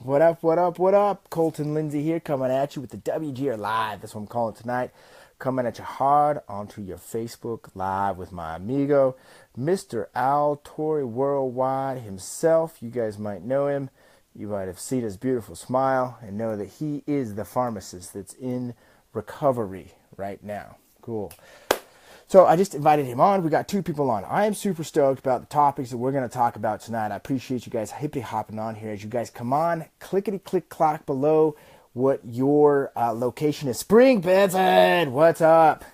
What up, what up, what up? Colton Lindsay here coming at you with the WGR Live. That's what I'm calling tonight. Coming at you hard onto your Facebook Live with my amigo, Mr. Al Torre Worldwide himself. You guys might know him. You might have seen his beautiful smile and know that he is the pharmacist that's in recovery right now. Cool. So I just invited him on. We got two people on. I am super stoked about the topics that we're going to talk about tonight. I appreciate you guys hippity hopping on here. As you guys come on, clickety click clock below what your location is. Spring Benson, what's up?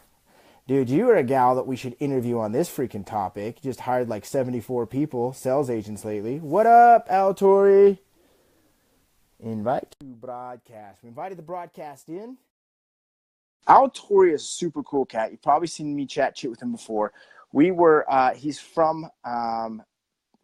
Dude, you are a gal that we should interview on this freaking topic. Just hired like 74 people, sales agents lately. What up, Al Torre? Invite to broadcast. We invited the broadcast in. Al Torre is a super cool cat. You've probably seen me chat shit with him before. He's from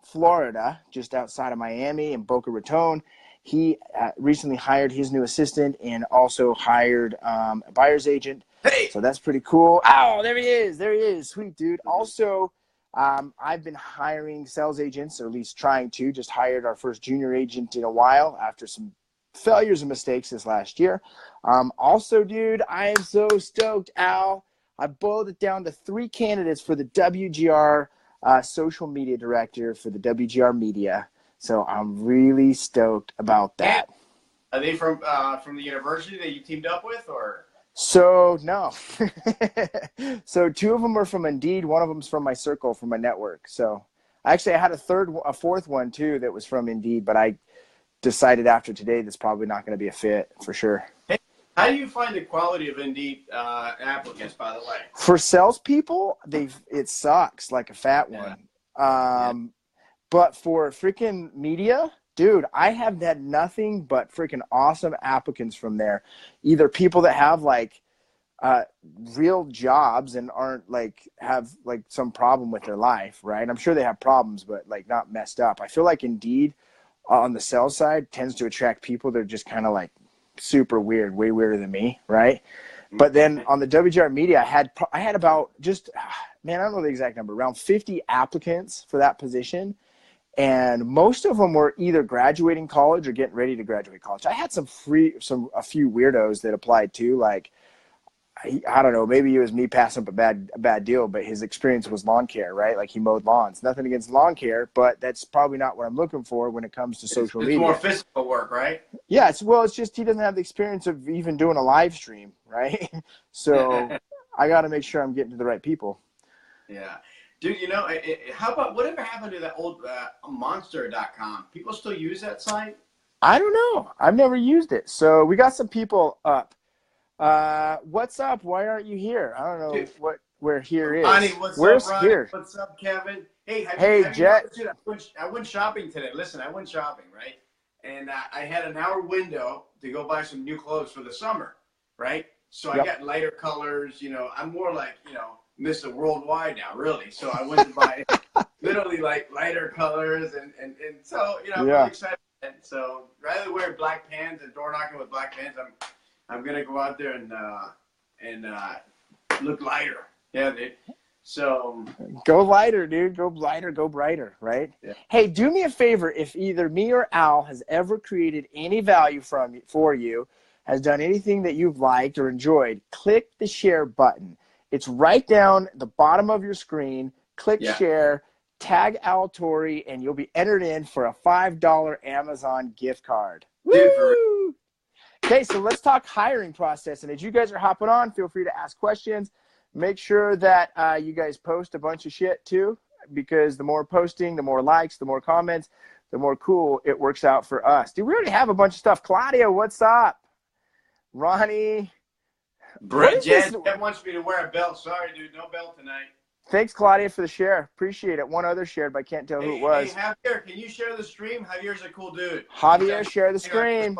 Florida, just outside of Miami in Boca Raton. He recently hired his new assistant and also hired a buyer's agent. Hey! So that's pretty cool. Oh, there he is. There he is. Sweet dude. Also, I've been hiring sales agents, or at least trying to. Just hired our first junior agent in a while after some failures and mistakes this last year. Also, dude, I am so stoked, Al. I boiled it down to 3 candidates for the WGR social media director for the WGR media. So I'm really stoked about that. Are they from the university that you teamed up with, or? So no. So 2 of them are from Indeed. 1 of them's from my circle, from my network. So actually, I had a 4th one too that was from Indeed, but I decided after today that's probably not going to be a fit for sure. Hey, how do you find the quality of Indeed applicants, by the way? For salespeople, it sucks like a fat one. But for freaking media, dude, I have had nothing but freaking awesome applicants from there. Either people that have like real jobs and aren't have some problem with their life, right? I'm sure they have problems, but like not messed up. I feel like Indeed on the sales side tends to attract people that are just kind of like super weird, way weirder than me, right? But then on the WGR media, I had about man, I don't know the exact number, around 50 applicants for that position. And most of them were either graduating college or getting ready to graduate college. I had a few weirdos that applied too. Like, I don't know, maybe it was me passing up a bad deal, but his experience was lawn care, right? Like he mowed lawns. Nothing against lawn care, but that's probably not what I'm looking for when it comes to social media. It's more physical work, right? Yeah, it's just he doesn't have the experience of even doing a live stream, right? So I got to make sure I'm getting to the right people. Yeah. Dude, how about whatever happened to that old monster.com? People still use that site? I don't know. I've never used it. So we got some people up. What's up? Why aren't you here? I don't know. Dude, where here is. Ronnie, where's up, Ronnie? Here? What's up, Kevin? Hey, Jet. I went shopping today. Listen, I went shopping, right? And I had an hour window to go buy some new clothes for the summer, right? So I got lighter colors. I'm more like, Mr. Worldwide now, really. So I went to buy literally like lighter colors, and so I'm really excited. And so rather than wear black pants and door knocking with black pants, I'm gonna go out there and look lighter. Yeah, dude. So go lighter, dude. Go lighter, go brighter, right? Yeah. Hey, do me a favor. If either me or Al has ever created any value for you, has done anything that you've liked or enjoyed, click the share button. It's right down the bottom of your screen. Click share, tag Al Torre, and you'll be entered in for a $5 Amazon gift card. Woo! Okay, so let's talk hiring process. And as you guys are hopping on, feel free to ask questions. Make sure that you guys post a bunch of shit too, because the more posting, the more likes, the more comments, the more cool it works out for us. Dude, we already have a bunch of stuff. Claudia, what's up? Ronnie. Jet wants me to wear a belt. Sorry, dude, no belt tonight. Thanks, Claudia, for the share. Appreciate it. One other shared, but I can't tell who it was. Hey, Javier, can you share the stream? Javier's a cool dude. Javier, share the stream.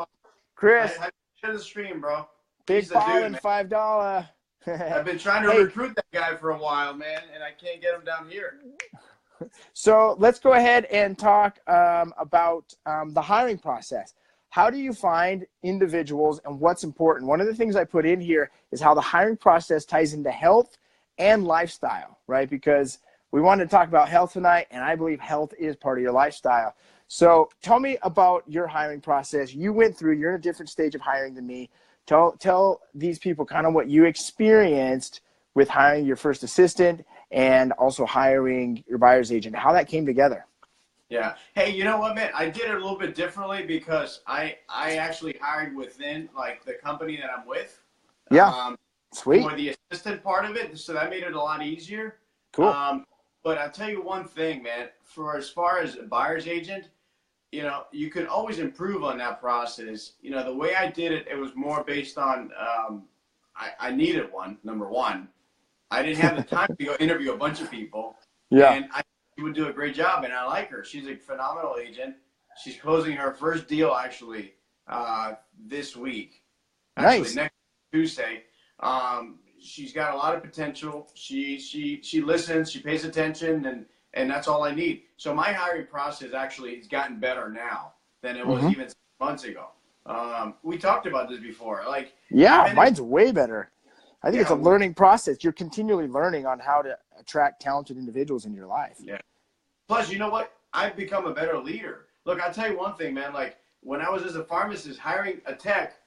Chris. Share the stream, bro. Big ballin', $5. I've been trying to recruit that guy for a while, man, and I can't get him down here. So let's go ahead and talk about the hiring process. How do you find individuals and what's important? One of the things I put in here is how the hiring process ties into health and lifestyle, right? Because we wanted to talk about health tonight, and I believe health is part of your lifestyle. So tell me about your hiring process. You're in a different stage of hiring than me. Tell these people kind of what you experienced with hiring your first assistant and also hiring your buyer's agent, how that came together. Yeah. Hey, you know what, man? I did it a little bit differently because I actually hired within like the company that I'm with. Yeah. Sweet. For the assistant part of it, so that made it a lot easier. Cool. But I'll tell you one thing, man. For as far as a buyer's agent, you know, you can always improve on that process. You know, the way I did it, it was more based on I needed one. Number one, I didn't have the time to go interview a bunch of people. Yeah. And she would do a great job, and I like her. She's a phenomenal agent. She's closing her first deal actually this week. Actually, nice. Next Tuesday. She's got a lot of potential. She listens. She pays attention, and that's all I need. So my hiring process actually has gotten better now than it was even 6 months ago. We talked about this before. Like, yeah, mine's way better. I think it's a learning process. You're continually learning on how to attract talented individuals in your life. Yeah. Plus, you know what? I've become a better leader. Look, I'll tell you one thing, man. Like, when I was as a pharmacist hiring a tech,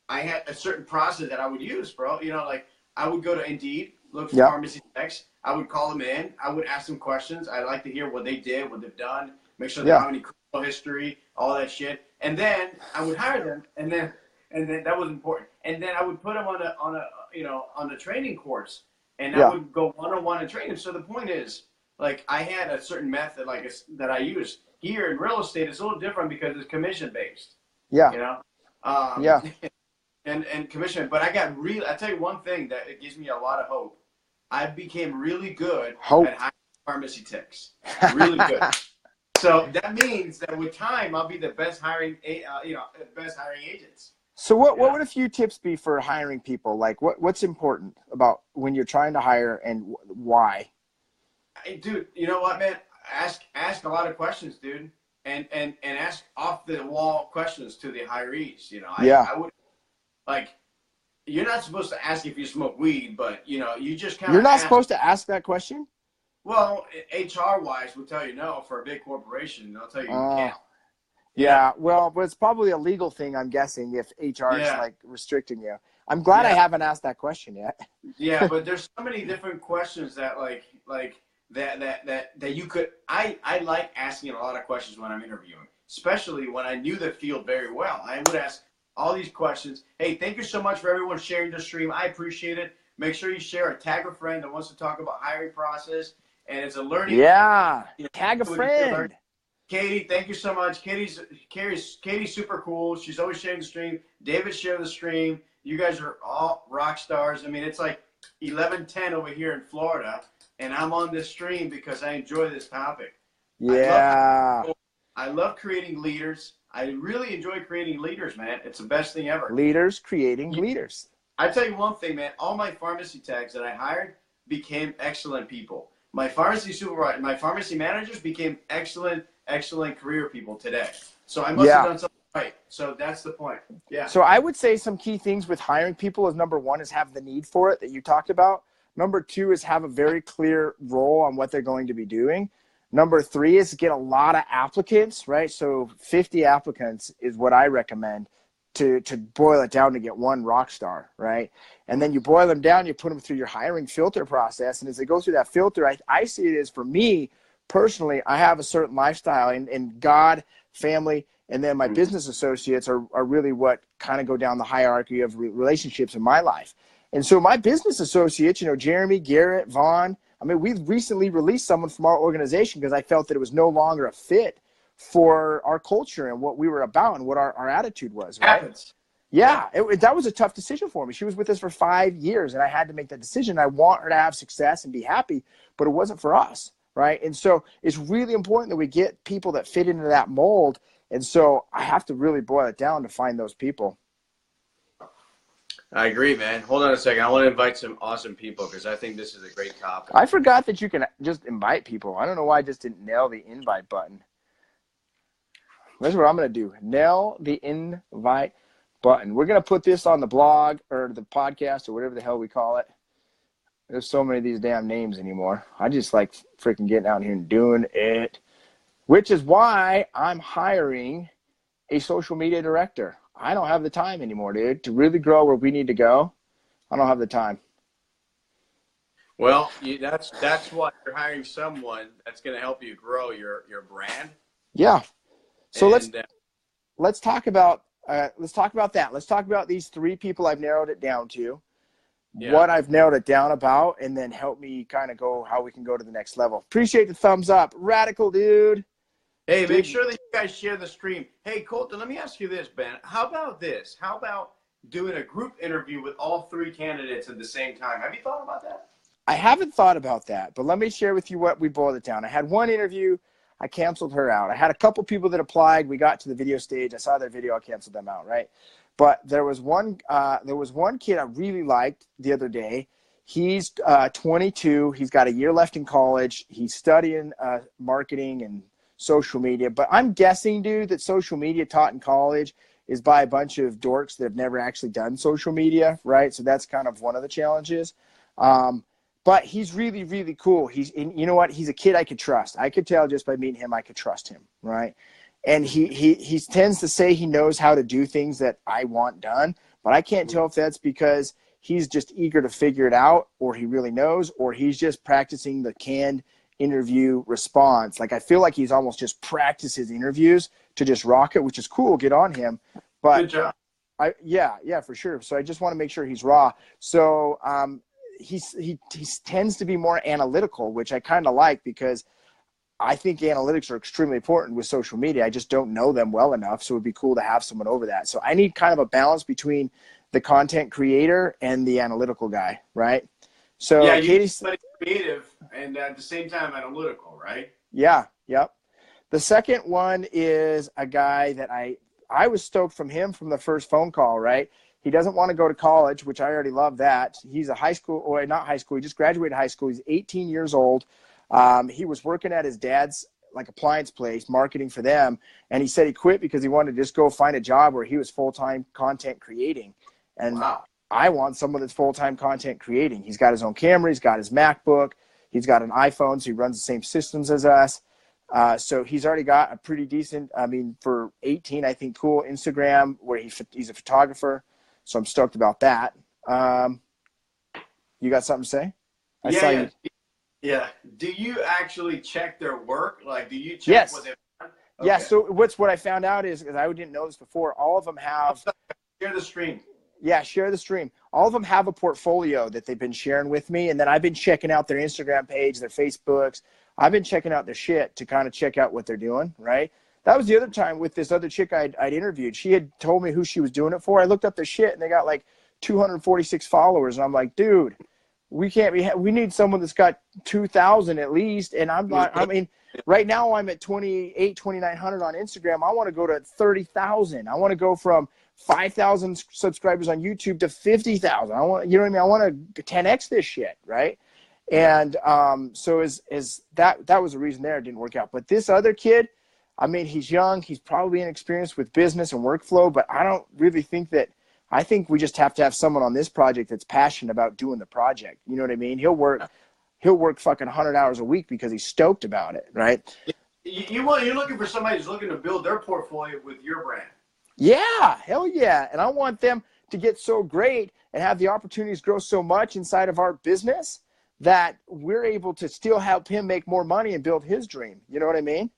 I had a certain process that I would use, bro. You know, like, I would go to Indeed, look for pharmacy techs. I would call them in. I would ask them questions. I'd like to hear what they did, what they've done, make sure they don't have any criminal history, all that shit. And then I would hire them, and then that was important. And then I would put them on a training course, and I would go one-on-one and train them. So the point is, like, I had a certain method that I use. Here in real estate, it's a little different because it's commission-based. Yeah. You know? And commission. But I tell you one thing that it gives me a lot of hope. I became really good at hiring pharmacy techs. Really good. So that means that with time, I'll be the best hiring agents. So what would a few tips be for hiring people? Like what's important about when you're trying to hire and why? Hey, dude, you know what, man? Ask a lot of questions, dude, and ask off the wall questions to the hirees. You know, I would like. You're not supposed to ask if you smoke weed, but you know, you just kind of. You're not supposed to ask that question. Well, HR wise, will tell you no. For a big corporation, they'll tell you you can't. Yeah, well, but it's probably a legal thing, I'm guessing, if HR is like restricting you. I'm glad I haven't asked that question yet. Yeah, but there's so many different questions that that you could. I like asking a lot of questions when I'm interviewing, especially when I knew the field very well. I would ask all these questions. Hey, thank you so much for everyone sharing the stream. I appreciate it. Make sure you share or tag a friend that wants to talk about hiring process, and it's a learning. Yeah, tag a friend. Katie, thank you so much. Katie's super cool. She's always sharing the stream. David shared the stream. You guys are all rock stars. I mean, it's like 11:10 over here in Florida, and I'm on this stream because I enjoy this topic. Yeah. I love creating leaders. I really enjoy creating leaders, man. It's the best thing ever. Leaders creating leaders. I tell you one thing, man. All my pharmacy techs that I hired became excellent people. My pharmacy supervisor, my pharmacy managers became excellent career people today. So I must have done something right. So that's the point. Yeah. So I would say some key things with hiring people is number one is have the need for it that you talked about. Number two is have a very clear role on what they're going to be doing. Number three is get a lot of applicants, right? So 50 applicants is what I recommend to boil it down to get one rock star, right? And then you boil them down, you put them through your hiring filter process. And as they go through that filter, I see it as, for me personally, I have a certain lifestyle, and God, family, and then my business associates are really what kind of go down the hierarchy of relationships in my life. And so my business associates, you know, Jeremy, Garrett, Vaughn, I mean, we've recently released someone from our organization because I felt that it was no longer a fit for our culture and what we were about and what our attitude was. Right? Happens. Yeah, that was a tough decision for me. She was with us for 5 years, and I had to make that decision. I want her to have success and be happy, but it wasn't for us, right? And so it's really important that we get people that fit into that mold. And so I have to really boil it down to find those people. I agree, man. Hold on a second. I want to invite some awesome people because I think this is a great topic. I forgot that you can just invite people. I don't know why I just didn't nail the invite button. That's what I'm going to do. Nail the invite button. We're going to put this on the blog or the podcast or whatever the hell we call it. There's so many of these damn names anymore. I just like freaking getting out here and doing it. which is why I'm hiring a social media director. I don't have the time anymore, dude, to really grow where we need to go. I don't have the time. Well, that's why you're hiring someone that's going to help you grow your brand. Yeah. So and, let's talk about that. Let's talk about these 3 people I've narrowed it down to, what I've narrowed it down about, and then help me kind of go how we can go to the next level. Appreciate the thumbs up. Radical, dude. Hey, make sure that you guys share the stream. Hey, Colton, let me ask you this, Ben. How about this? How about doing a group interview with all 3 candidates at the same time? Have you thought about that? I haven't thought about that, but let me share with you what we boiled it down. I had one interview. I canceled her out. I had a couple people that applied. We got to the video stage. I saw their video. I canceled them out, right? But there was one kid I really liked the other day. He's 22. He's got a year left in college. He's studying marketing and social media. But I'm guessing, dude, that social media taught in college is by a bunch of dorks that have never actually done social media, right? So that's kind of one of the challenges. But he's really, really cool. And you know what? He's a kid I could trust. I could tell just by meeting him, I could trust him, right? And he tends to say he knows how to do things that I want done, but I can't tell if that's because he's just eager to figure it out, or he really knows, or he's just practicing the canned interview response. Like, I feel like he's almost just practiced his interviews to just rock it, which is cool. Get on him. But good job. Yeah, for sure. So I just want to make sure he's raw. So he tends to be more analytical, which I kind of like, because I think analytics are extremely important with social media. I just don't know them well enough, so it'd be cool to have someone over that. So I need kind of a balance between the content creator and the analytical guy, right? So yeah, you Katie's creative and at the same time analytical, right? Yeah, yep. The second one is a guy that I was stoked from him from the first phone call, right? He doesn't want to go to college, which I already love that. He's a high school, or not high school, he just graduated high school. He's 18 years old. He was working at his dad's appliance place, marketing for them. And he said he quit because he wanted to just go find a job where he was full-time content creating. And wow. I want someone that's full-time content creating. He's got his own camera. He's got his MacBook. He's got an iPhone, so he runs the same systems as us. So he's already got a pretty decent, for 18, I think, cool Instagram where he's a photographer. So I'm stoked about that. You got something to say? Yeah. Do you actually check their work? Like, do you check what they've done? Okay. Yeah. So what I found out is, because I didn't know this before, all of them have. Share the stream. Yeah, share the stream. All of them have a portfolio that they've been sharing with me, and then I've been checking out their Instagram page, their Facebooks. I've been checking out their shit to kind of check out what they're doing, right? That was the other time with this other chick I'd interviewed. She had told me who she was doing it for. I looked up their shit, and they got 246 followers, and I'm like, dude, we need someone that's got 2,000 at least. And right now I'm at 2,900 on Instagram. I want to go to 30,000. I want to go from 5,000 subscribers on YouTube to 50,000. I want, you know what I mean? I want to 10x this shit, right? And so that was the reason there it didn't work out. But this other kid, he's young. He's probably inexperienced with business and workflow, but I don't really think that. I think we just have to have someone on this project that's passionate about doing the project. You know what I mean? He'll work fucking 100 hours a week because he's stoked about it, right? You're looking for somebody who's looking to build their portfolio with your brand. Yeah, hell yeah. And I want them to get so great and have the opportunities grow so much inside of our business that we're able to still help him make more money and build his dream. You know what I mean?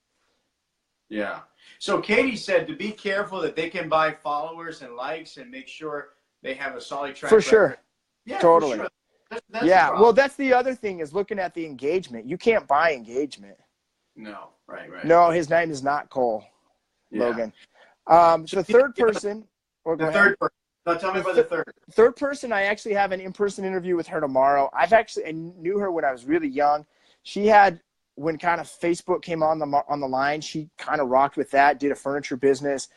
Yeah. So Katie said to be careful that they can buy followers and likes and make sure they have a solid track record. For sure. Yeah, totally. For sure. That's well, that's the other thing is looking at the engagement. You can't buy engagement. No, right. No, his name is not Cole, Logan. The third person. Tell me about the third. Third person, I actually have an in-person interview with her tomorrow. I knew her when I was really young. She had, when kind of Facebook came on the line, she kind of rocked with that, did a furniture business,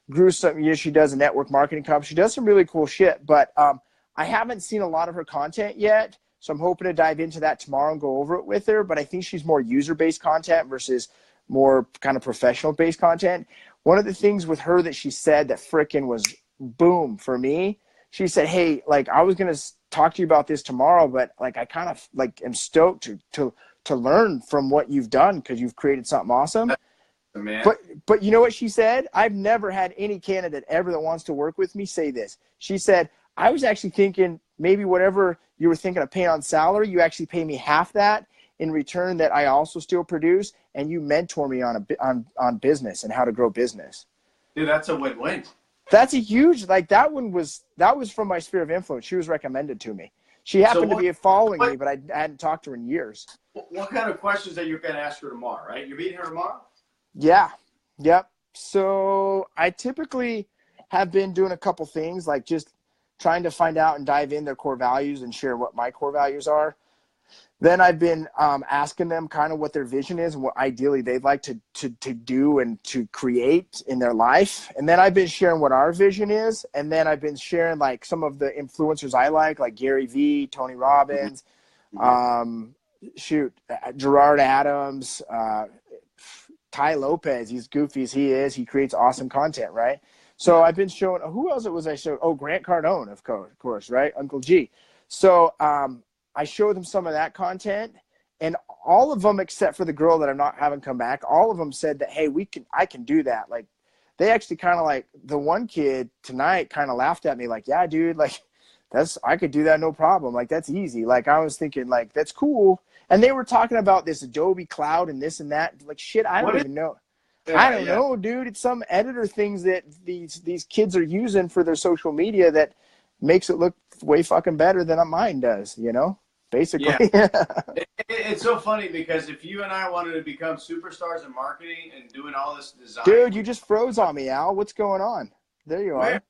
grew something. She does a network marketing company. She does some really cool shit, but I haven't seen a lot of her content yet, so I'm hoping to dive into that tomorrow and go over it with her, but I think she's more user-based content versus more kind of professional-based content. One of the things with her that she said that frickin' was boom for me, she said, hey, I was going to talk to you about this tomorrow, but I kind of am stoked to learn from what you've done because you've created something awesome. man. But you know what she said? I've never had any candidate ever that wants to work with me say this. She said, I was actually thinking maybe whatever you were thinking of paying on salary, you actually pay me half that in return that I also still produce, and you mentor me on business and how to grow business. Dude, that's a win-win. That's a huge, like that was from my sphere of influence. She was recommended to me. She happened to be following me, but I hadn't talked to her in years. What kind of questions are you going to ask her tomorrow, right? You're meeting her tomorrow? Yeah. Yep. So I typically have been doing a couple things, like just trying to find out and dive in their core values and share what my core values are. Then I've been asking them kind of what their vision is and what ideally they'd like to do and to create in their life. And then I've been sharing what our vision is. And then I've been sharing like some of the influencers I like Gary Vee, Tony Robbins, Gerard Adams, Ty Lopez. He's goofy as he is. He creates awesome content, right? So I've been showing, who else it was I showed? Oh, Grant Cardone, of course, right? Uncle G. So I showed them some of that content, and all of them except for the girl that I'm not having come back, all of them said that, hey, I can do that. Like they actually kind of like the one kid tonight kind of laughed at me like, yeah, dude, like I could do that. No problem. Like that's easy. Like I was thinking like, that's cool. And they were talking about this Adobe Cloud and this and that. Like shit, I don't even know. Yeah, I don't know, dude. It's some editor things that these kids are using for their social media that makes it look way fucking better than mine does, you know? Basically. Yeah. It's so funny because if you and I wanted to become superstars in marketing and doing all this design. Dude, you just froze on me, Al. What's going on? There you are. Where?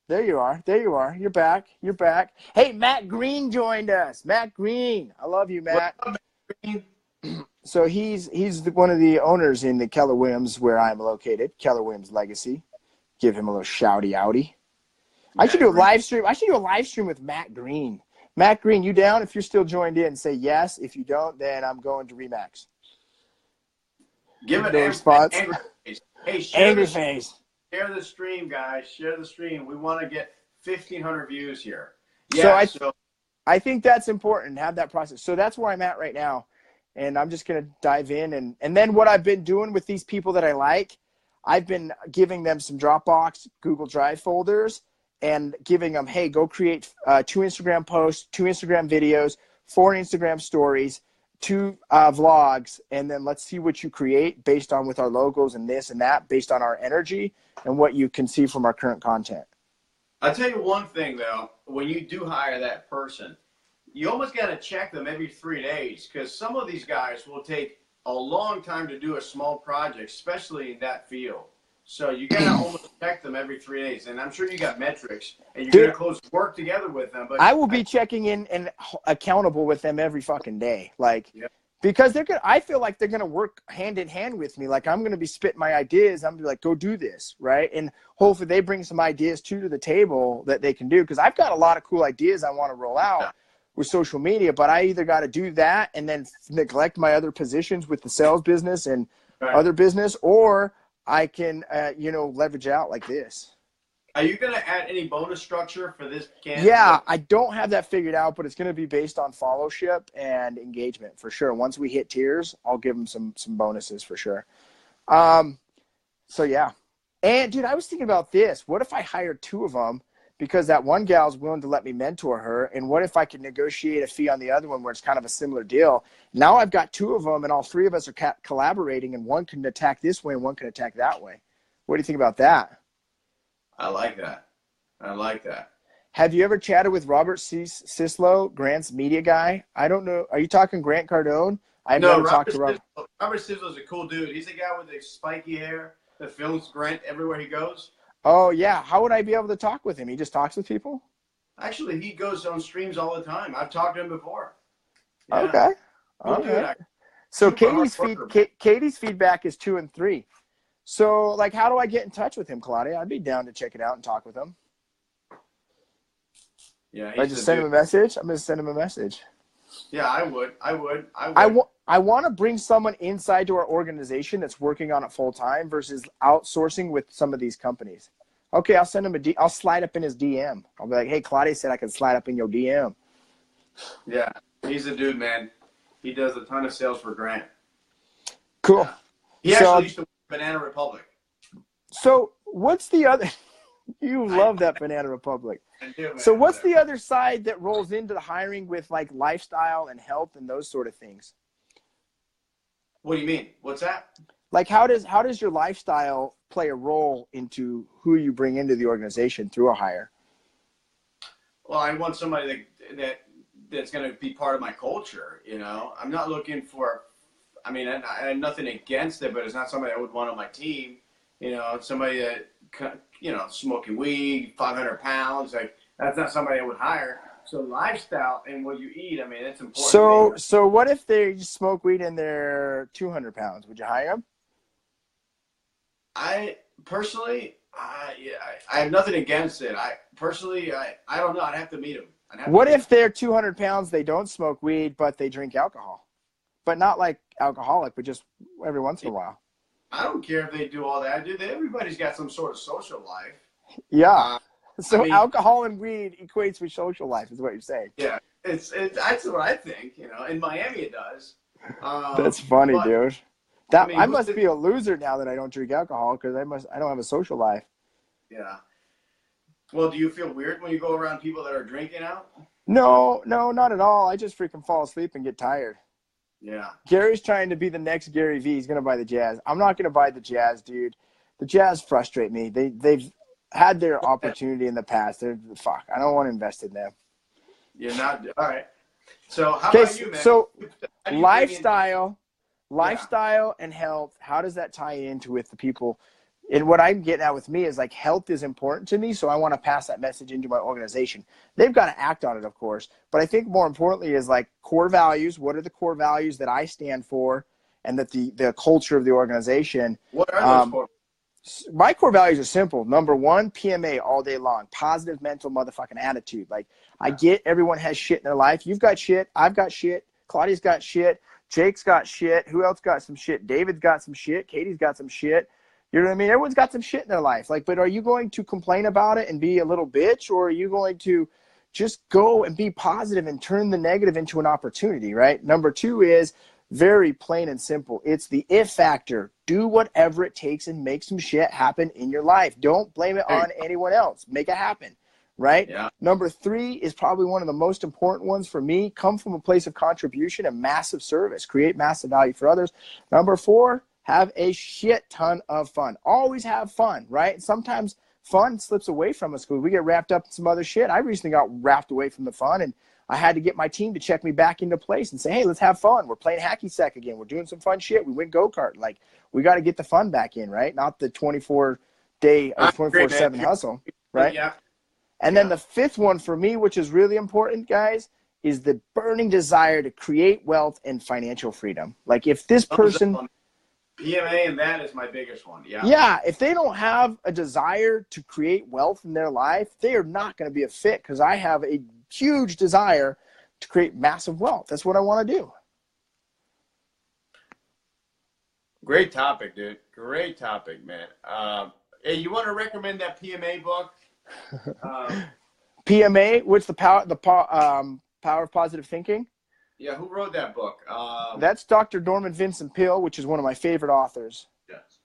There you are. There you are. You're back. You're back. Hey, Matt Green joined us. Matt Green. I love you, Matt. What's up, Matt Green? So he's one of the owners in the Keller Williams where I'm located, Keller Williams Legacy. Give him a little shouty outy. I should do a live stream. I should do a live stream with Matt Green. Matt Green, you down? If you're still joined in, say yes. If you don't, then I'm going to Remax. Give it a response. Angry face. Hey, angry face. Share the stream, guys. Share the stream. We want to get 1,500 views here. Yeah, so I think that's important, have that process. So that's where I'm at right now. And I'm just going to dive in. And then what I've been doing with these people that I like, I've been giving them some Dropbox, Google Drive folders, and giving them, hey, go create 2 Instagram posts, 2 Instagram videos, 4 Instagram stories, 2 vlogs, and then let's see what you create based on with our logos and this and that, based on our energy and what you can see from our current content. I'll tell you one thing, though. When you do hire that person, you almost got to check them every 3 days because some of these guys will take a long time to do a small project, especially in that field. So you got to almost check them every 3 days. And I'm sure you got metrics and you're going to close work together with them. But I will be checking in and accountable with them every fucking day. Like, because I feel like they're going to work hand in hand with me. Like I'm going to be spitting my ideas. I'm going to be like, go do this. Right. And hopefully they bring some ideas to the table that they can do. Cause I've got a lot of cool ideas I want to roll out with social media, but I either got to do that and then neglect my other positions with the sales business and other business, or I can, leverage out like this. Are you going to add any bonus structure for this candidate? Yeah, I don't have that figured out, but it's going to be based on followership and engagement for sure. Once we hit tiers, I'll give them some bonuses for sure. So yeah. And dude, I was thinking about this. What if I hired 2 of them because that one gal's willing to let me mentor her? And what if I could negotiate a fee on the other one where it's kind of a similar deal? Now I've got 2 of them and all 3 of us are collaborating and one can attack this way and one can attack that way. What do you think about that? I like that. I like that. Have you ever chatted with Robert Sislo, Grant's media guy? I don't know. Are you talking Grant Cardone? I've never talked to Robert. Robert Sislo's a cool dude. He's the guy with the spiky hair that films Grant everywhere he goes. Oh, yeah. How would I be able to talk with him? He just talks with people? Actually, he goes on streams all the time. I've talked to him before. Yeah. Okay. Cool dude. So Katie's feedback is 2 and 3. So, like, how do I get in touch with him, Claudia? I'd be down to check it out and talk with him. Yeah, I just send him a message. I'm going to send him a message. Yeah, I would. I want to bring someone inside to our organization that's working on it full time versus outsourcing with some of these companies. Okay, I'll send him I'll slide up in his DM. I'll be like, hey, Claudia said I could slide up in your DM. Yeah, he's a dude, man. He does a ton of sales for Grant. Cool. Yeah. He actually used to work Banana Republic. So what's the other? You love that Banana Republic. I do, man. So what's the other side that rolls into the hiring with like lifestyle and health and those sort of things? What do you mean? What's that? Like how does your lifestyle play a role into who you bring into the organization through a hire? Well, I want somebody that's going to be part of my culture. You know, I'm not looking for. I mean, I have nothing against it, but it's not somebody I would want on my team. You know, somebody that, you know, smoking weed, 500 pounds, like that's not somebody I would hire. So lifestyle and what you eat, I mean, that's important. So what if they smoke weed and they're 200 pounds? Would you hire them? I personally, I have nothing against it. I don't know. I'd have to meet them. What if they're 200 pounds, they don't smoke weed, but they drink alcohol? But not like alcoholic, but just every once in a while. I don't care if they do all that. Everybody's got some sort of social life. Yeah. So I mean, alcohol and weed equates with social life, is what you're saying. Yeah, it's that's what I think. You know, in Miami it does. That's funny, dude. I must be a loser now that I don't drink alcohol because I don't have a social life. Yeah. Well, do you feel weird when you go around people that are drinking out? No, not at all. I just freaking fall asleep and get tired. Yeah. Gary's trying to be the next Gary Vee. He's going to buy the Jazz. I'm not going to buy the Jazz, dude. The Jazz frustrate me. They've had their opportunity in the past. I don't want to invest in them. You're not all right. So how about you, man? So lifestyle and health. How does that tie into with the people? And what I'm getting at with me is like health is important to me, so I want to pass that message into my organization. They've got to act on it, of course, but I think more importantly is like core values. What are the core values that I stand for, and that the culture of the organization? What are those core? My core values are simple. Number one, PMA all day long. Positive mental motherfucking attitude. Like I get everyone has shit in their life. You've got shit. I've got shit. Claudia's got shit. Jake's got shit. Who else got some shit? David's got some shit. Katie's got some shit. You know what I mean? Everyone's got some shit in their life. Like, but are you going to complain about it and be a little bitch, or are you going to just go and be positive and turn the negative into an opportunity, right? Number two is very plain and simple. It's the if factor. Do whatever it takes and make some shit happen in your life. Don't blame it on anyone else. Make it happen, right? Yeah. Number three is probably one of the most important ones for me. Come from a place of contribution and massive service. Create massive value for others. Number four, have a shit ton of fun. Always have fun, right? Sometimes fun slips away from us because we get wrapped up in some other shit. I recently got wrapped away from the fun, and I had to get my team to check me back into place and say, hey, let's have fun. We're playing hacky sack again. We're doing some fun shit. We went go-kart. Like, we got to get the fun back in, right? Not the 24-day or 24/7 hustle, right? Yeah. And then the fifth one for me, which is really important, guys, is the burning desire to create wealth and financial freedom. Like, if this person... PMA and that is my biggest one. Yeah. Yeah. If they don't have a desire to create wealth in their life, they are not going to be a fit, because I have a huge desire to create massive wealth. That's what I want to do. Great topic, dude. Great topic, man. Hey, you want to recommend that PMA book? PMA, what's the power of positive thinking? Yeah, who wrote that book? That's Dr. Norman Vincent Peale, which is one of my favorite authors. Yes.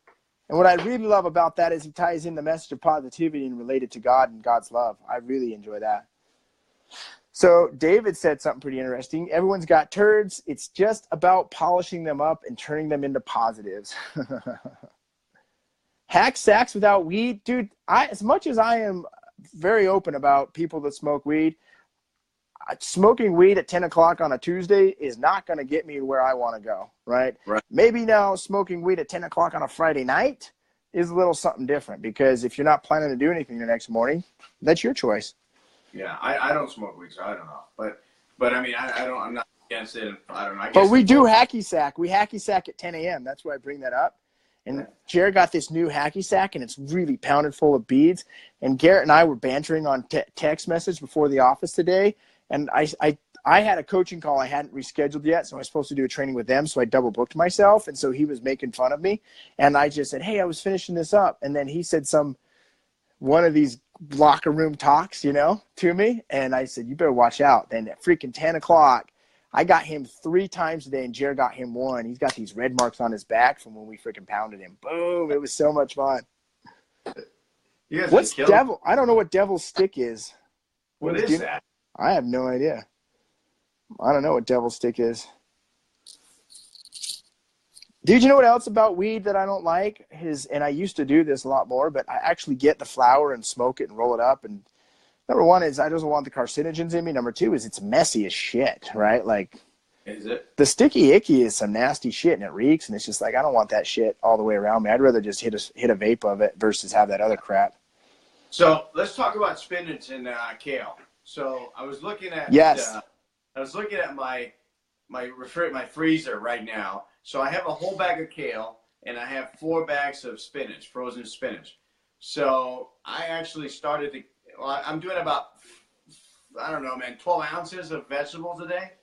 And what I really love about that is he ties in the message of positivity and related to God and God's love. I really enjoy that. So David said something pretty interesting. Everyone's got turds. It's just about polishing them up and turning them into positives. Hack sacks without weed. Dude, as much as I am very open about people that smoke weed, smoking weed at 10 o'clock on a Tuesday is not going to get me where I want to go, right? Maybe now smoking weed at 10 o'clock on a Friday night is a little something different, because if you're not planning to do anything the next morning, that's your choice. Yeah, I don't smoke weed, so I don't know. But I mean, I'm not against it. I don't know. I guess but we do hacky sack. We hacky sack at 10 a.m. That's why I bring that up. And Jared got this new hacky sack, and it's really pounded full of beads. And Garrett and I were bantering on text message before the office today. And I had a coaching call I hadn't rescheduled yet, so I was supposed to do a training with them, so I double booked myself. And so he was making fun of me. And I just said, hey, I was finishing this up. And then he said one of these locker room talks, to me. And I said, you better watch out. Then at freaking 10 o'clock, I got him 3 times today, and Jared got him 1. He's got these red marks on his back from when we freaking pounded him. Boom! It was so much fun. You guys What's devil? I don't know what devil's stick is. What is that? I have no idea. I don't know what devil's stick is. Dude, you know what else about weed that I don't like? And I used to do this a lot more, but I actually get the flower and smoke it and roll it up. And number 1 is I don't want the carcinogens in me. Number 2 is it's messy as shit, right? Like, is it? The sticky icky is some nasty shit, and it reeks, and it's just like I don't want that shit all the way around me. I'd rather just hit a vape of it versus have that other crap. So let's talk about spinach and kale. So I was looking at my freezer right now. So I have a whole bag of kale, and I have 4 bags of spinach, frozen spinach. So I actually started to. Well, I'm doing about, I don't know, man, 12 ounces of vegetables a day.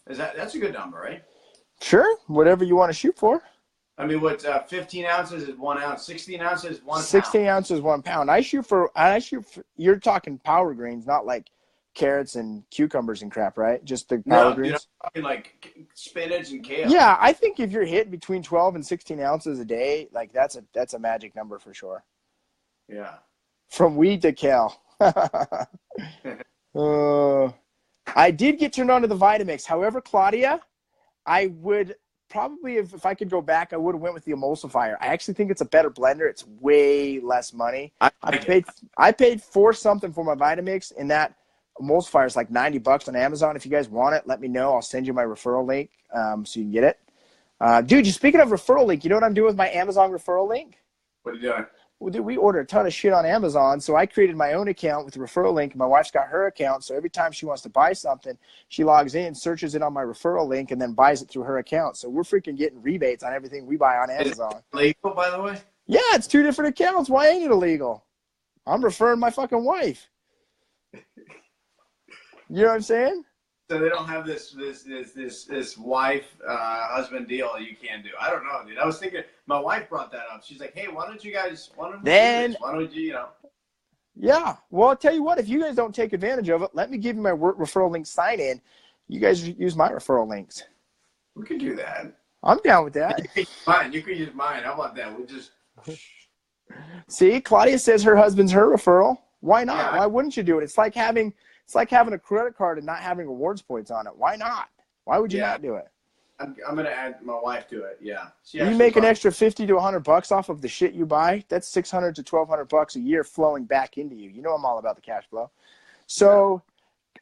That's a good number, right? Sure, whatever you want to shoot for. I mean, 15 ounces is 1 ounce. 16 ounces is 1 pound. 16 ounces, 1 pound. I shoot for. You're talking power greens, not like carrots and cucumbers and crap, right? Just the power greens. Dude, I'm talking like spinach and kale. Yeah, I think if you're hitting between 12 and 16 ounces a day, like that's a magic number for sure. Yeah. From weed to kale. I did get turned on to the Vitamix. However, Claudia, I would probably, if I could go back, I would have went with the emulsifier. I actually think it's a better blender. It's way less money. I paid for something for my Vitamix, and that emulsifier is like $90 on Amazon. If you guys want it, let me know. I'll send you my referral link so you can get it. Dude, speaking of referral link, you know what I'm doing with my Amazon referral link? What are you doing? Well, dude, we order a ton of shit on Amazon, so I created my own account with the referral link. My wife's got her account, so every time she wants to buy something, she logs in, searches it on my referral link, and then buys it through her account. So we're freaking getting rebates on everything we buy on Amazon. Is it legal, by the way? Yeah, it's 2 different accounts. Why ain't it illegal? I'm referring my fucking wife. You know what I'm saying? So they don't have this wife husband deal you can do. I don't know, dude. I was thinking my wife brought that up. She's like, hey, why don't you do this? Why don't you, Yeah. Well, I'll tell you what, if you guys don't take advantage of it, let me give you my referral link sign in. You guys use my referral links. We can do that. I'm down with that. You can use mine. How about that? We just see, Claudia says her husband's her referral. Why not? Yeah. Why wouldn't you do it? It's like having a credit card and not having rewards points on it. Why not? Why would you not do it? I'm gonna add my wife to it. Yeah. You make an extra $50 to $100 off of the shit you buy. That's $600 to $1,200 a year flowing back into you. You know I'm all about the cash flow. So,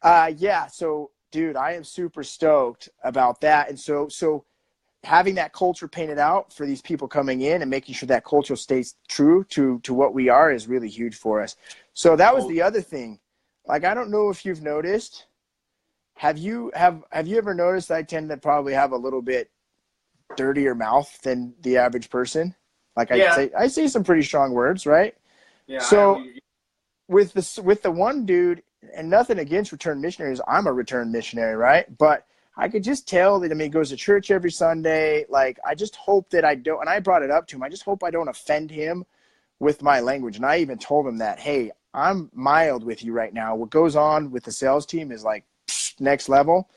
So, dude, I am super stoked about that. And so having that culture painted out for these people coming in and making sure that culture stays true to what we are is really huge for us. So that was the other thing. Like, I don't know if you've noticed. Have you ever noticed I tend to probably have a little bit dirtier mouth than the average person? Like I say some pretty strong words, right? Yeah. So with the one dude, and nothing against return missionaries, I'm a return missionary, right? But I could just tell that, he goes to church every Sunday. Like, I just hope that I don't, and I brought it up to him, I just hope I don't offend him with my language. And I even told him that, hey, I'm mild with you right now. What goes on with the sales team is like next level.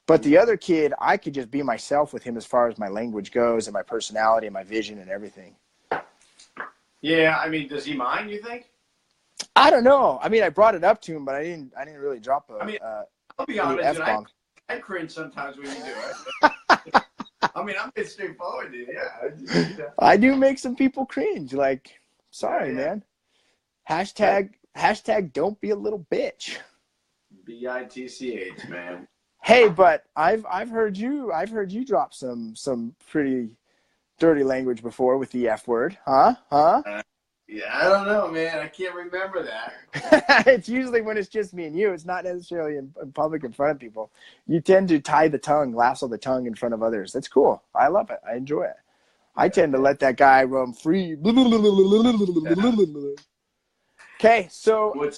But the other kid, I could just be myself with him as far as my language goes and my personality and my vision and everything. Yeah, does he mind, you think? I don't know. I brought it up to him, but I didn't really drop I'll be honest, dude, I cringe sometimes when you do it. I'm being straightforward, dude. Yeah. I do make some people cringe. Like, sorry, man. Hashtag don't be a little bitch. BITCH, man. Hey, but I've heard you drop some pretty dirty language before with the F word, huh? Yeah, I don't know, man. I can't remember that. It's usually when it's just me and you. It's not necessarily in public in front of people. You tend to lasso the tongue in front of others. That's cool. I love it. I enjoy it. I tend to let that guy roam free. Okay, so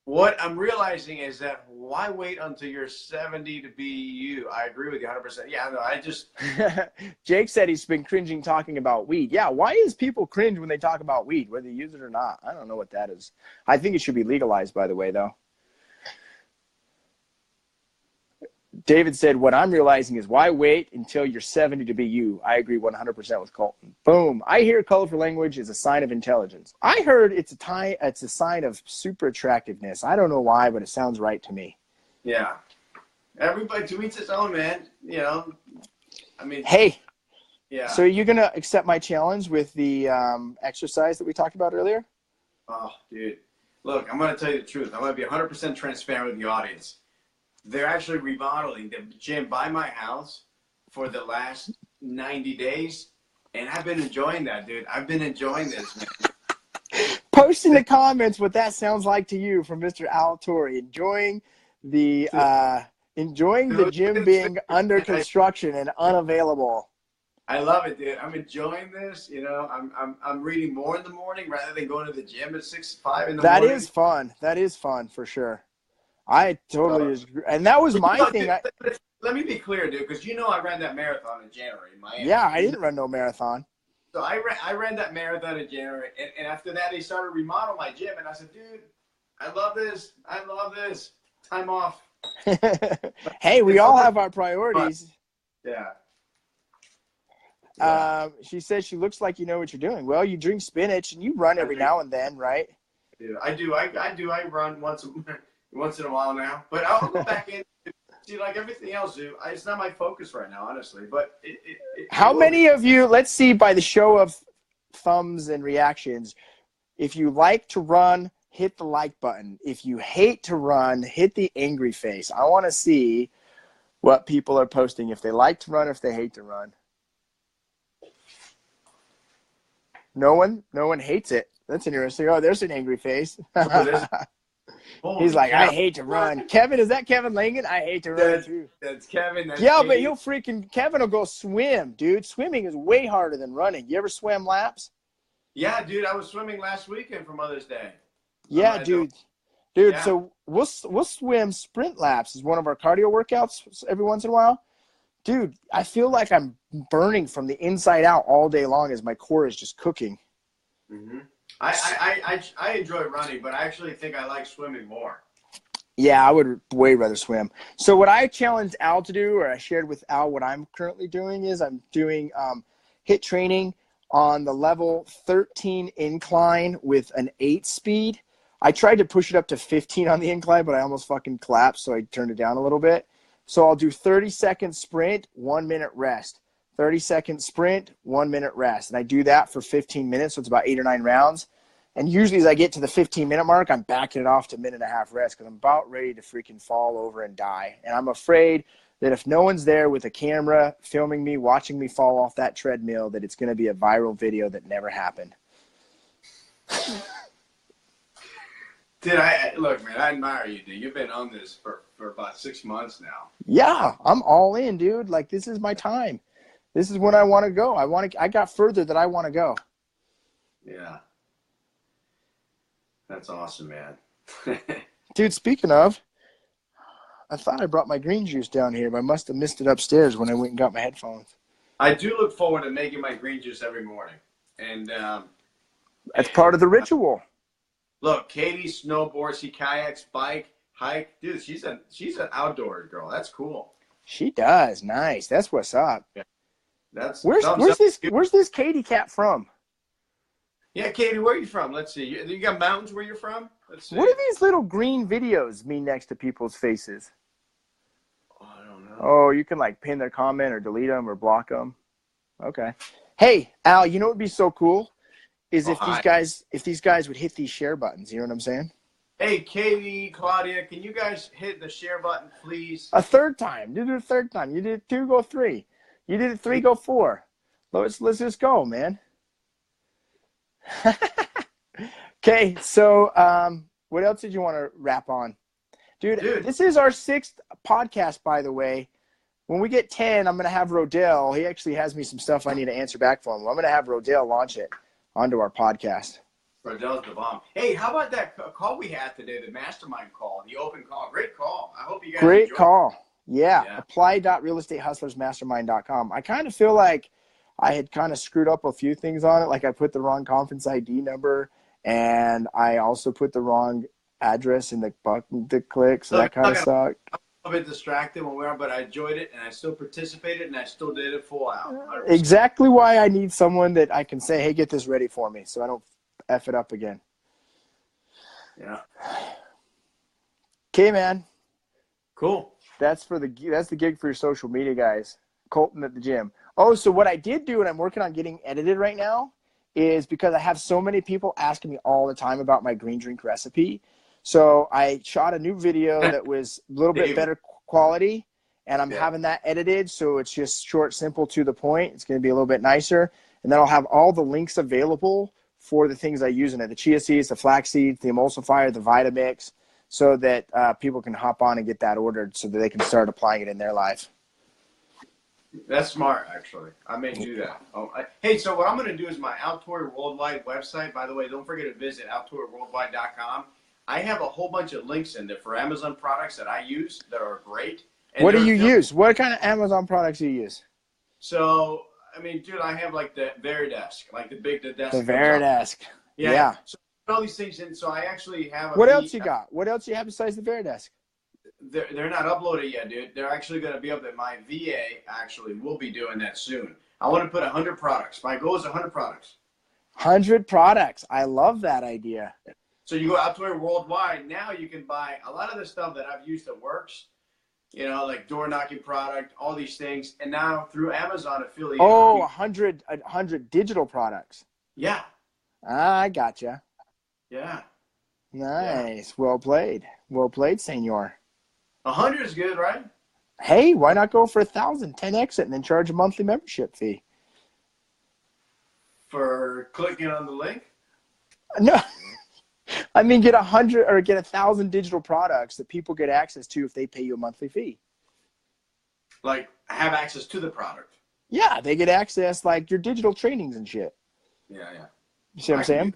what I'm realizing is that why wait until you're 70 to be you? I agree with you 100%. Yeah, no, I just Jake said he's been cringing talking about weed. Yeah, why is people cringe when they talk about weed, whether you use it or not? I don't know what that is. I think it should be legalized, by the way, though. David said, what I'm realizing is why wait until you're 70 to be you? I agree 100% with Colton. Boom. I hear colorful language is a sign of intelligence. I heard it's a sign of super attractiveness. I don't know why, but it sounds right to me. Yeah. Everybody, to each his own, man. You know, I mean. Hey. Yeah. So are you going to accept my challenge with the exercise that we talked about earlier? Oh, dude. Look, I'm going to tell you the truth. I'm going to be 100% transparent with the audience. They're actually remodeling the gym by my house for the last 90 days, and I've been enjoying that, dude. I've been enjoying this, man. Post in the comments what that sounds like to you from Mr. Al Torre. Enjoying the gym being under construction and unavailable. I love it, dude. I'm enjoying this. You know, I'm reading more in the morning rather than going to the gym at 5 in the morning. That is fun. That is fun for sure. I totally agree. And that was my thing. Dude, let me be clear, dude, because you know I ran that marathon in January in Miami. Yeah, I didn't run no marathon. So I ran that marathon in January, and after that, they started to remodel my gym, and I said, dude, I love this. I love this. Time off. Hey, we all have our priorities. Yeah. She says she looks like you know what you're doing. Well, you drink spinach and you run every now and then, right? I do. I run once in a while now, but I'll go back in. See, like everything else, dude, it's not my focus right now, honestly. But how many of you? Let's see by the show of thumbs and reactions. If you like to run, hit the like button. If you hate to run, hit the angry face. I want to see what people are posting. If they like to run, if they hate to run. No one hates it. That's interesting. Oh, there's an angry face. He's like, I hate to run. Kevin, is that Kevin Langan? I hate to run too. That's Kevin. That's yeah, Katie. but Kevin will go swim, dude. Swimming is way harder than running. You ever swim laps? Yeah, dude. I was swimming last weekend for Mother's Day. Yeah, dude. Dude, yeah. So we'll swim sprint laps as one of our cardio workouts every once in a while. Dude, I feel like I'm burning from the inside out all day long as my core is just cooking. Mm-hmm. I enjoy running, but I actually think I like swimming more. Yeah, I would way rather swim. So what I challenged Al to do, or I shared with Al what I'm currently doing, is I'm doing HIIT training on the level 13 incline with an 8 speed. I tried to push it up to 15 on the incline, but I almost fucking collapsed, so I turned it down a little bit. So I'll do 30-second sprint, 1 minute rest. 30-second sprint, 1 minute rest. And I do that for 15 minutes, so it's about 8 or 9 rounds. And usually as I get to the 15-minute mark, I'm backing it off to a minute and a half rest because I'm about ready to freaking fall over and die. And I'm afraid that if no one's there with a camera filming me, watching me fall off that treadmill, that it's going to be a viral video that never happened. Dude, look, man, I admire you, dude. You've been on this for about 6 months now. Yeah, I'm all in, dude. Like, this is my time. This is when I want to go. I got further that I want to go. Yeah. That's awesome, man. Dude, speaking of, I thought I brought my green juice down here, but I must have missed it upstairs when I went and got my headphones. I do look forward to making my green juice every morning. And that's part of the ritual. Look, Katie snowboards, she kayaks, bike, hike. Dude, she's an outdoors girl. That's cool. She does. Nice. That's what's up. Yeah. Where's this Katie cat from? Yeah, Katie, where are you from? Let's see. You got mountains where you're from? Let's see. What do these little green videos mean next to people's faces? Oh, I don't know. Oh, you can like pin their comment or delete them or block them. Okay. Hey, Al, you know what would be so cool is if these guys would hit these share buttons. You know what I'm saying? Hey, Katie, Claudia, can you guys hit the share button, please? A third time. You did it a third time. You did it 2, go 3. You did it 3, go 4. Let's just go, man. Okay, so what else did you want to wrap on? Dude, this is our 6th podcast, by the way. When we get 10, I'm going to have Rodell. He actually has me some stuff I need to answer back for him. I'm going to have Rodell launch it onto our podcast. Rodell's the bomb. Hey, how about that call we had today, the mastermind call, the open call? Great call. I hope you guys Great enjoyed call. Yeah. Apply.realestatehustlersmastermind.com. I kind of feel like I had kind of screwed up a few things on it. Like I put the wrong conference ID number and I also put the wrong address in the button to click. So that kind of sucked. a bit distracted when we are, but I enjoyed it, and I still participated, and I still did it full out. 100%. Exactly why I need someone that I can say, hey, get this ready for me so I don't F it up again. Yeah. Okay, man. Cool. That's the gig for your social media guys. Colton at the gym. Oh, so what I did do, and I'm working on getting edited right now, is because I have so many people asking me all the time about my green drink recipe. So I shot a new video that was a little bit better quality, and I'm having that edited. So it's just short, simple, to the point. It's going to be a little bit nicer. And then I'll have all the links available for the things I use in it. The chia seeds, the flax seeds, the emulsifier, the Vitamix, so that people can hop on and get that ordered so that they can start applying it in their life. That's smart, actually. I may do that. Hey, so what I'm going to do is my Outdoor Worldwide website. By the way, don't forget to visit outdoorworldwide.com. I have a whole bunch of links in there for Amazon products that I use that are great. And what do you use? What kind of Amazon products do you use? So, I mean, dude, I have like the Veridesk, like the desk. The Veridesk. Yeah. So all these things, and so I actually have. What else you got? What else you have besides the Veridesk? They're not uploaded yet, dude. They're actually going to be up there. My VA actually will be doing that soon. I want to put 100 products. My goal is 100 products. 100 products. I love that idea. So you go Outdoor Worldwide. Now you can buy a lot of the stuff that I've used that works. You know, like door knocking product, all these things. And now through Amazon affiliate. Oh, 100 digital products. Yeah. I gotcha. Yeah. Nice. Yeah. Well played. Well played, senor. 100 is good, right? Hey, why not go for 1,000, 10x it, and then charge a monthly membership fee? For clicking on the link? No. I mean, get 100 or get 1,000 digital products that people get access to if they pay you a monthly fee. Like, have access to the product. Yeah, they get access like your digital trainings and shit. Yeah. You see what I'm saying?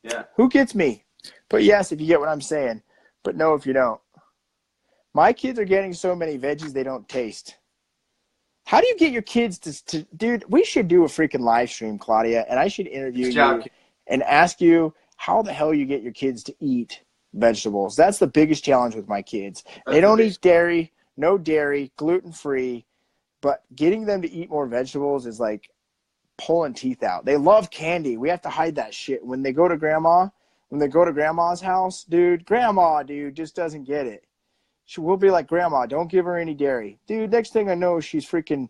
Yeah. Who gets me? But yes, if you get what I'm saying. But no, if you don't. My kids are getting so many veggies they don't taste. How do you get your kids to dude, we should do a freaking live stream, Claudia, and I should interview you and ask you how the hell you get your kids to eat vegetables. That's the biggest challenge with my kids. They don't eat dairy, no dairy, gluten-free, but getting them to eat more vegetables is like pulling teeth out. They love candy. We have to hide that shit. When they go to grandma's house, grandma just doesn't get it. She will be like, Grandma, don't give her any dairy. Dude, next thing I know, she's freaking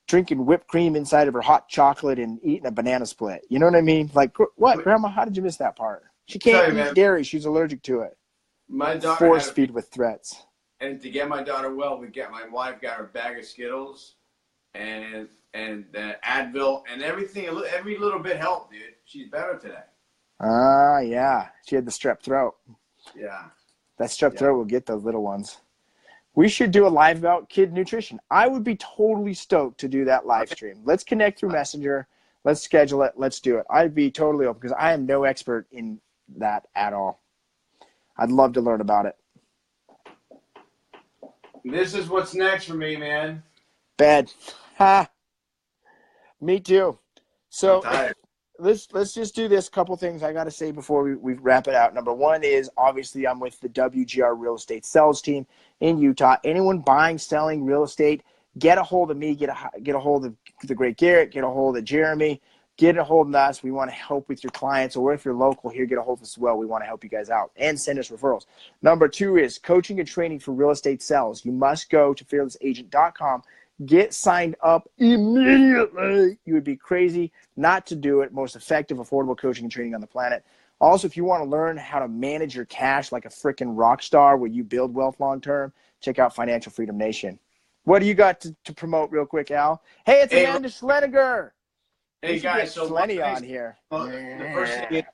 drinking whipped cream inside of her hot chocolate and eating a banana split. You know what I mean? Like, what, Grandma? How did you miss that part? She can't eat dairy. She's allergic to it. My daughter force feed with threats. And to get my daughter well, my wife got her bag of Skittles and Advil and everything. Every little bit helped, dude. She's better today. Yeah. She had the strep throat. Yeah. That strep throat will get those little ones. We should do a live about kid nutrition. I would be totally stoked to do that live stream. Let's connect through Messenger. Let's schedule it. Let's do it. I'd be totally open because I am no expert in that at all. I'd love to learn about it. This is what's next for me, man. Bad. Ha. Me too. So let's just do this. Couple things I got to say before we wrap it out. Number one is obviously I'm with the WGR Real Estate Sales Team in Utah. Anyone buying, selling real estate, get a hold of me. Get a hold of the great Garrett. Get a hold of Jeremy. Get a hold of us. We want to help with your clients, or if you're local here, get a hold of us as well. We want to help you guys out and send us referrals. Number two is coaching and training for real estate sales. You must go to fearlessagent.com. Get signed up immediately. You would be crazy not to do it. Most effective, affordable coaching and training on the planet. Also, if you want to learn how to manage your cash like a freaking rock star where you build wealth long term, check out Financial Freedom Nation. What do you got to promote real quick, Al? Hey, it's Amanda Schleniger. Hey, guys. So plenty on here. The first thing,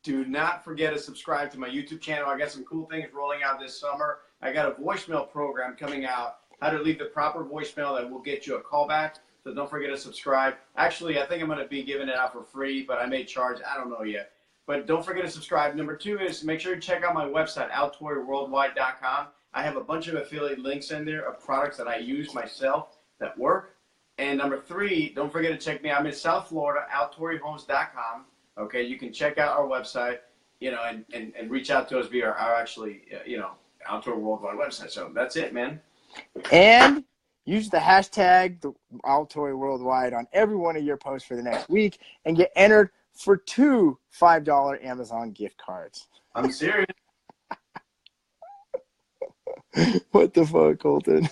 do not forget to subscribe to my YouTube channel. I got some cool things rolling out this summer. I got a voicemail program coming out. How to leave the proper voicemail that will get you a call back. So don't forget to subscribe. Actually, I think I'm going to be giving it out for free, but I may charge. I don't know yet. But don't forget to subscribe. Number two is make sure you check out my website, outdoorworldwide.com. I have a bunch of affiliate links in there of products that I use myself that work. And number three, don't forget to check me out. I'm in South Florida, outdoorhomes.com. Okay, you can check out our website, and reach out to us via our actually, Outdoor Worldwide website. So that's it, man. And use the hashtag the Altoy Worldwide on every one of your posts for the next week and get entered for 2 $5 Amazon gift cards. I'm serious. What the fuck, Colton?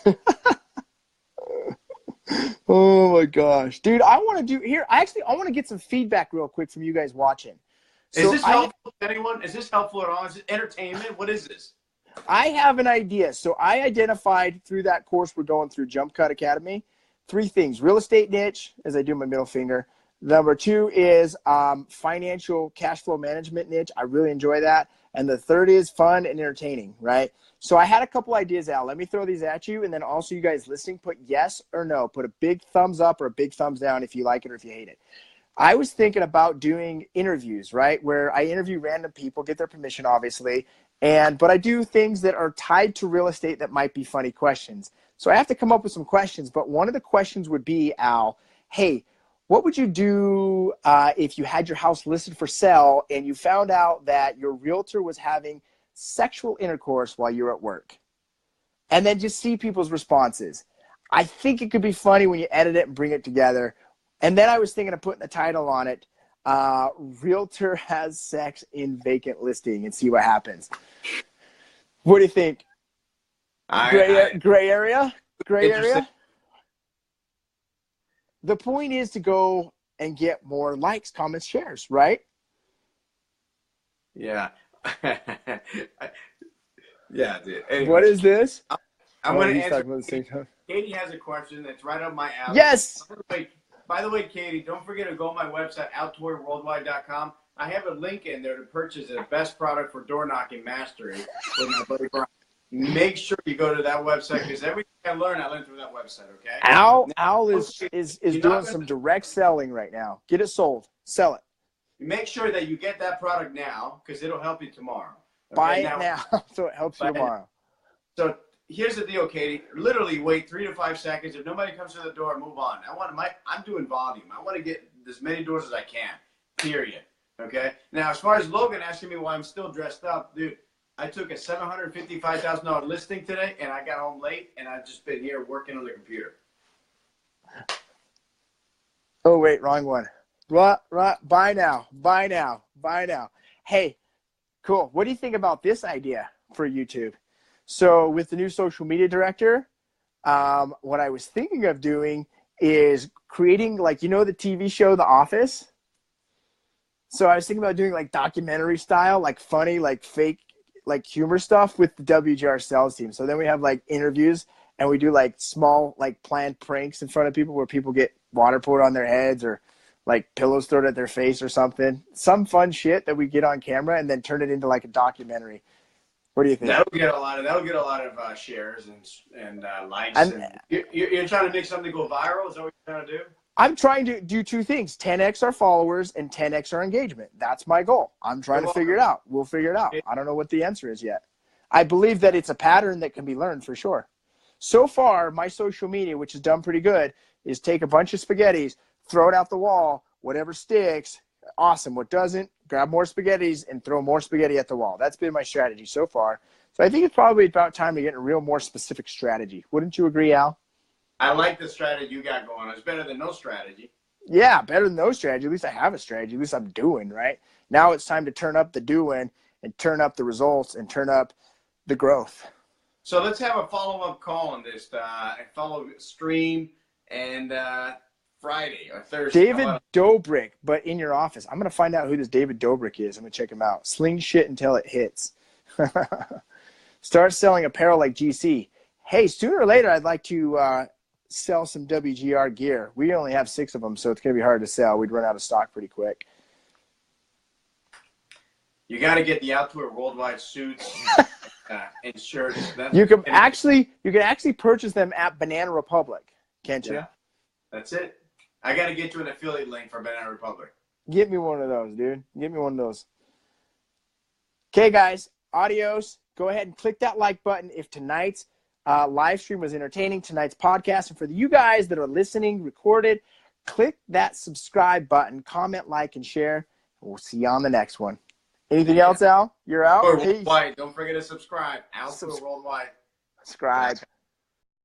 Oh my gosh, dude! I want to do here. I want to get some feedback real quick from you guys watching. Is this helpful to anyone? Is this helpful at all? Is it entertainment? What is this? I have an idea. So I identified through that course we're going through, Jump Cut Academy, 3 things: real estate niche, as I do my middle finger. Number 2 is financial cash flow management niche. I really enjoy that. And the third is fun and entertaining, right? So I had a couple ideas, Al. Let me throw these at you. And then also you guys listening, put yes or no. Put a big thumbs up or a big thumbs down if you like it or if you hate it. I was thinking about doing interviews, right? Where I interview random people, get their permission, obviously. But I do things that are tied to real estate that might be funny questions. So I have to come up with some questions. But one of the questions would be, Al, hey, what would you do if you had your house listed for sale and you found out that your realtor was having sexual intercourse while you're at work? And then just see people's responses. I think it could be funny when you edit it and bring it together. And then I was thinking of putting the title on it, Realtor Has Sex in Vacant Listing, and see what happens. What do you think? Gray area? The point is to go and get more likes, comments, shares, right? Yeah. Yeah, dude. Anyway, what is this? I'm going to answer. Katie has a question that's right up my alley. Yes. By the way, Katie, don't forget to go on my website, outdoorworldwide.com. I have a link in there to purchase the best product for door knocking mastery with my buddy Brian. Make sure you go to that website because everything I learn through that website, okay? Al is doing some direct selling right now. Get it sold. Sell it. Make sure that you get that product now because it'll help you tomorrow. Okay? Buy it now so it helps you tomorrow. So here's the deal, Katie. Literally wait 3 to 5 seconds. If nobody comes to the door, move on. I'm doing volume. I want to get as many doors as I can, period. Okay? Now, as far as Logan asking me why I'm still dressed up, dude, I took a $755,000 listing today, and I got home late, and I've just been here working on the computer. Oh, wait, wrong one. Right. Buy now. Hey, cool. What do you think about this idea for YouTube? So with the new social media director, what I was thinking of doing is creating, like, the TV show The Office? So I was thinking about doing like documentary style, like funny, like fake, like humor stuff with the WGR sales team. So then we have like interviews and we do like small, like planned pranks in front of people where people get water poured on their heads or like pillows thrown at their face or something. Some fun shit that we get on camera and then turn it into like a documentary. What do you think? That'll get a lot of shares and likes. And you're trying to make something go viral? Is that what you're trying to do? I'm trying to do 2 things: 10x our followers and 10x our engagement. That's my goal. I'm trying to figure it out. We'll figure it out. I don't know what the answer is yet. I believe that it's a pattern that can be learned for sure. So far, my social media, which has done pretty good, is take a bunch of spaghettis, throw it out the wall, whatever sticks, awesome. What doesn't, grab more spaghettis and throw more spaghetti at the wall. That's been my strategy so far. So I think it's probably about time to get a real more specific strategy. Wouldn't you agree, Al? I like the strategy you got going. It's better than no strategy. Yeah, better than no strategy. At least I have a strategy. At least I'm doing, right? Now it's time to turn up the doing and turn up the results and turn up the growth. So let's have a follow-up call on this. Follow stream and Friday or Thursday. David Dobrik, but in your office. I'm going to find out who this David Dobrik is. I'm going to check him out. Sling shit until it hits. Start selling apparel like GC. Hey, sooner or later, I'd like to sell some WGR gear. We only have 6 of them, so it's going to be hard to sell. We'd run out of stock pretty quick. You got to get the Outdoor Worldwide suits and shirts. You can actually purchase them at Banana Republic, can't you? Yeah, that's it. I got to get you an affiliate link for Banana Republic. Get me one of those, dude. Get me one of those. Okay, guys. Adios. Go ahead and click that like button if tonight's live stream was entertaining, tonight's podcast. And for you guys that are listening, recorded, click that subscribe button, comment, like, and share. We'll see you on the next one. Anything else, Al? You're out? Peace. Worldwide. Don't forget to subscribe. Al Tour Worldwide. Subscribe.